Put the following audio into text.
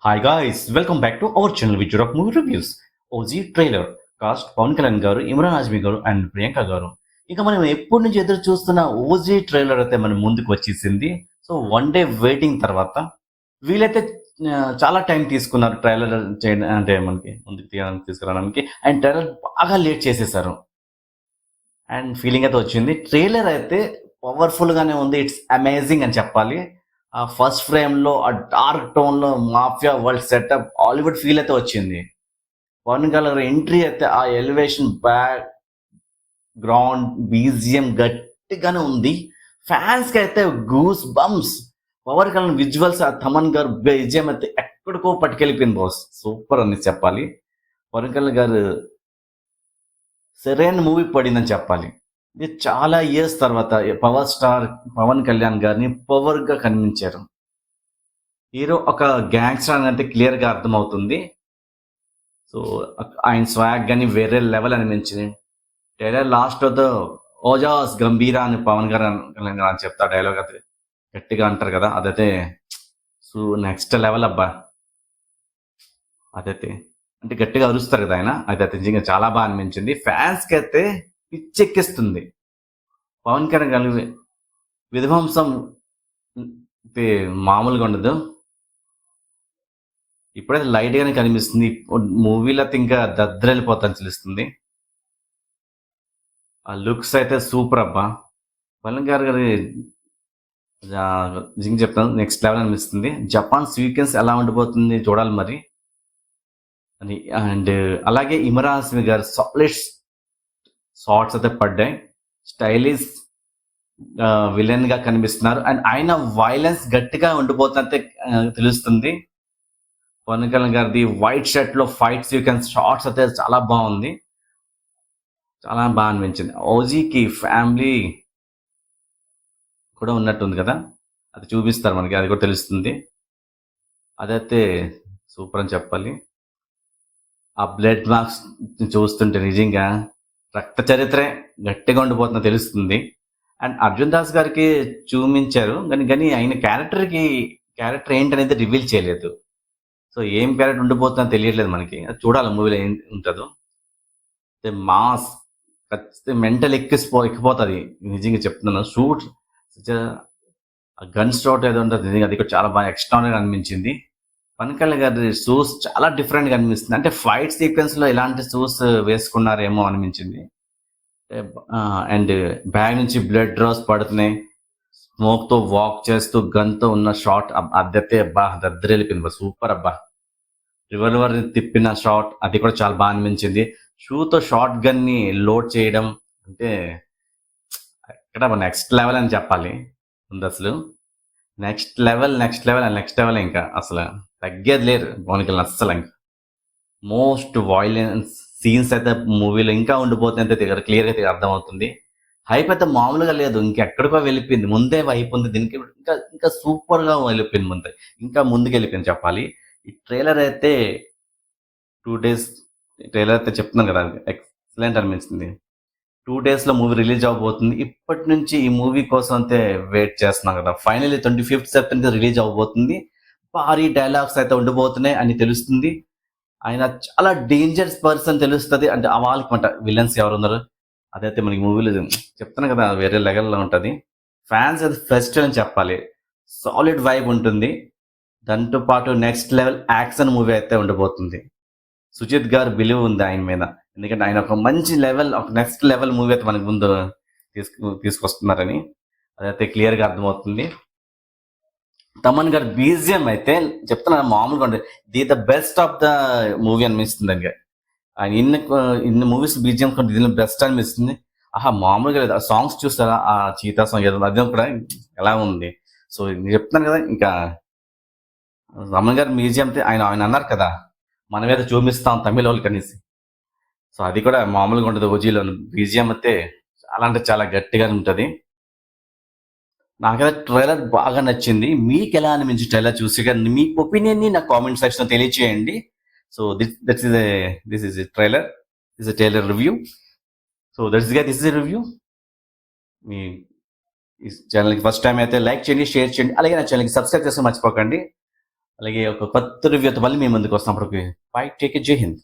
Hi guys welcome back to our channel which of movie reviews. OG trailer cast Pawan Kalyan garu, Emraan Hashmi గారు and Priyanka గారు. ఇక మనం ఎప్పటి నుంచి ఎదురు చూస్తున్న ఓజీ ట్రైలర్ అయితే మన ముందుకు వచ్చేసింది. సో వన్ డే వెయిటింగ్ తర్వాత వీళ్ళైతే చాలా టైం తీసుకున్నారు ట్రైలర్ చేయడం, అంటే మనకి ముందుకు తీసుకురావడానికి. అండ్ ట్రైలర్ బాగా లేట్ చేసేసారు అండ్ ఫీలింగ్ అయితే వచ్చింది. ట్రైలర్ అయితే పవర్ఫుల్ గానే ఉంది, ఇట్స్ అమేజింగ్ అని చెప్పాలి. ఆ ఫస్ట్ ఫ్రేమ్ లో ఆ డార్క్ టోన్ లో mafia world setup Hollywood feel అయితే వచ్చింది. పవన్ కళ్యాణ్ ఎంట్రీ అయితే ఆ ఎలివేషన్, బ్యాక్ గ్రౌండ్, బీజిఎం గట్టిగానే ఉంది. ఫ్యాన్స్ కి అయితే goose bumps. Pawan Kalyan visuals, ఆ తమన్ గారు బీజిఎం అయితే ఎక్కడికో పట్టుకెళ్ళిపోయింది బాస్, సూపర్ అని చెప్పాలి. పవన్ కళ్యాణ్ గారు సరైన మూవీ పడిందని చెప్పాలి. ఇది చాలా ఇయర్స్ తర్వాత పవర్ స్టార్ పవన్ కళ్యాణ్ గారిని పవర్ గా కనిపించారు. హీరో ఒక గ్యాంగ్స్టర్ అని అయితే క్లియర్ గా అర్థమవుతుంది. సో ఆయన స్వాగ్ కానీ వేరే లెవెల్ అనిపించింది. టైలర్ లాస్ట్ తో ఓజాస్ గంభీరా అని పవన్ కళ్యాణ్ గారు అని చెప్తా డైలాగ్ అయితే గట్టిగా అంటారు కదా, అదైతే సో నెక్స్ట్ లెవెల్ అబ్బా. అదైతే అంటే గట్టిగా అరుస్తారు కదా ఆయన, అదైతే నిజంగా చాలా బాగా అనిపించింది. ఫ్యాన్స్ కి అయితే పిచ్చెక్కిస్తుంది. పవన్ కళ్యాణ్ గారి విధ్వంసం అంటే మామూలుగా ఉండదు. ఇప్పుడైతే లైట్ గానే కనిపిస్తుంది, మూవీలో అయితే ఇంకా దద్దరెళ్ళిపోతాను తెలుస్తుంది. ఆ లుక్స్ అయితే సూపర్ అబ్బా. పవన్ గారి నిజంగా చెప్తాను, నెక్స్ట్ లెవెల్ అనిపిస్తుంది. జపాన్ సీక్వెన్స్ ఎలా ఉండిపోతుంది చూడాలి మరి అని. అండ్ అలాగే ఇమ్రాన్ హాష్మి గారు సాలిడ్ షార్ట్స్ అయితే పడ్డాయి. స్టైలిష్ విలన్ గా కనిపిస్తున్నారు అండ్ ఆయన వైలెన్స్ గట్టిగా ఉండిపోతుందంటే తెలుస్తుంది. పవన్ కళ్యాణ్ గారిది వైట్ షర్ట్ లో ఫైట్ సీక్వెన్స్ షార్ట్స్ అయితే చాలా బాగుంది, చాలా బాగా అనిపించింది. ఓజీకి ఫ్యామిలీ కూడా ఉన్నట్టుంది కదా, అది చూపిస్తారు మనకి, అది కూడా తెలుస్తుంది. అదైతే సూపర్ అని చెప్పాలి. ఆ బ్లడ్ మార్క్స్ చూస్తుంటే నిజంగా రక్త చరిత్రే గట్టిగా ఉండిపోతుందో తెలుస్తుంది. అండ్ అర్జున్ దాస్ గారికి చూపించారు కానీ ఆయన క్యారెక్టర్ ఏంటనేది రివీల్ చేయలేదు. సో ఏం క్యారెక్టర్ ఉండిపోతుందో తెలియట్లేదు మనకి, అది చూడాలి మూవీలో ఏం ఉంటుందో. మాస్ ఖచ్చితంగా మెంటల్ ఎక్కిపోతుంది నిజంగా చెప్తున్నాను. షూట్ గన్ షాట్ ఏదో ఉంటుంది నిజంగా, అది కూడా చాలా బాగా ఎక్స్ట్రానరీ అనిపించింది. పవన్ కళ్యాణ్ గారి షూస్ చాలా డిఫరెంట్ గా అనిపిస్తుంది. అంటే ఫైట్ సీక్వెన్స్ లో ఇలాంటి షూస్ వేసుకున్నారేమో అనిపించింది. అండ్ బ్యాగ్ నుంచి బ్లడ్ డ్రాస్ పడుతున్నాయి, స్మోక్ తో వాక్ చేస్తూ గన్ తో ఉన్న షాట్ అద్దతే అబ్బా, దద్దరెళ్ళిపోయింది, సూపర్ అబ్బా. రివల్వర్ తిప్పిన షాట్ అది కూడా చాలా బాగా అనిపించింది. షూతో షార్ట్ గన్ ని లోడ్ చేయడం అంటే ఇక్కడ నెక్స్ట్ లెవెల్ అని చెప్పాలి. ఉంది అసలు నెక్స్ట్ లెవెల్ ఇంకా అసలు తగ్గేది లేదు పవన్ కళ్యాణ్ అస్సలు. ఇంకా మోస్ట్ వైలెన్స్ సీన్స్ అయితే మూవీలో ఇంకా ఉండిపోతుంది క్లియర్ గా అర్థమవుతుంది. హైప్ అయితే మామూలుగా లేదు, ఇంకెక్కడికో వెళ్ళిపోయింది. ముందే హైప్ ఉంది దీనికి, ఇంకా ఇంకా సూపర్ గా వెళ్ళిపోయింది, ముందే ఇంకా ముందుకు వెళ్ళిపోయింది చెప్పాలి. ఈ ట్రైలర్ అయితే 2 days ట్రైలర్ అయితే చెప్తున్నాను కదా, ఎక్సలెంట్ అనిపించింది. 2 days లో మూవీ రిలీజ్ అవబోతుంది. ఇప్పటి నుంచి ఈ మూవీ కోసం అయితే వెయిట్ చేస్తున్నాం కదా. ఫైనల్లీ 25th September రిలీజ్ అవబోతుంది. భారీ డైలాగ్స్ అయితే ఉండిపోతున్నాయి అని తెలుస్తుంది. ఆయన చాలా డేంజరస్ పర్సన్ తెలుస్తుంది. అంటే వాళ్ళకి విలన్స్ ఎవరు ఉన్నారు అదైతే మనకి మూవీలో చెప్తాను కదా, వేరే లెవెల్లో ఉంటుంది. ఫ్యాన్స్ అయితే ఫెస్టివల్ అని చెప్పాలి, సాలిడ్ వైబ్ ఉంటుంది. దాంతో పాటు నెక్స్ట్ లెవెల్ యాక్షన్ మూవీ అయితే ఉండబోతుంది. సుజిత్ గారు బిలీవ్ ఉంది ఆయన మీద, ఎందుకంటే ఆయన ఒక మంచి లెవెల్, ఒక నెక్స్ట్ లెవెల్ మూవీ అయితే మనకి ముందు తీసుకొస్తున్నారని అదైతే క్లియర్ గా అర్థమవుతుంది. తమన్ గారు బీజిఎం అయితే చెప్తున్నా మామూలుగా ఉండదు, the best of the movie అనిపిస్తుంది. దానికి ఆయన ఇన్ని మూవీస్ బీజిఎం దీనిలో బెస్ట్ అనిపిస్తుంది. మామూలుగా లేదు. ఆ సాంగ్స్ చూస్తారా, ఆ చీతా సాంగ్ ఏదో అది కూడా ఎలా ఉంది. సో నేను చెప్తున్నాను కదా, ఇంకా తమన్ గారు బీజిఎం ఆయన అన్నారు కదా, మన మీద చూపిస్తాం తమిళ వాళ్ళకి అనేసి. సో అది కూడా మామూలుగా ఉంటుంది. ఓజీలో బీజిఎం అయితే చాలా అంటే చాలా గట్టిగా ఉంటుంది. నాకైతే ట్రైలర్ బాగా నచ్చింది. మీకు ఎలా అనిపించి ట్రైలర్ చూసి కానీ మీ ఒపీనియన్ ని నా కామెంట్ సెక్షన్ తెలియచేయండి. So this is trailer review. So this is review. మీ ఈ ఛానల్కి ఫస్ట్ టైం అయితే లైక్ చేయండి, షేర్ చేయండి, అలాగే నా ఛానల్కి సబ్స్క్రైబ్ చేసి మర్చిపోకండి. అలాగే ఒక కొత్త రివ్యూతో మళ్ళీ మీ ముందుకు వస్తున్నప్పటికి బై. Take care. జై హింద్.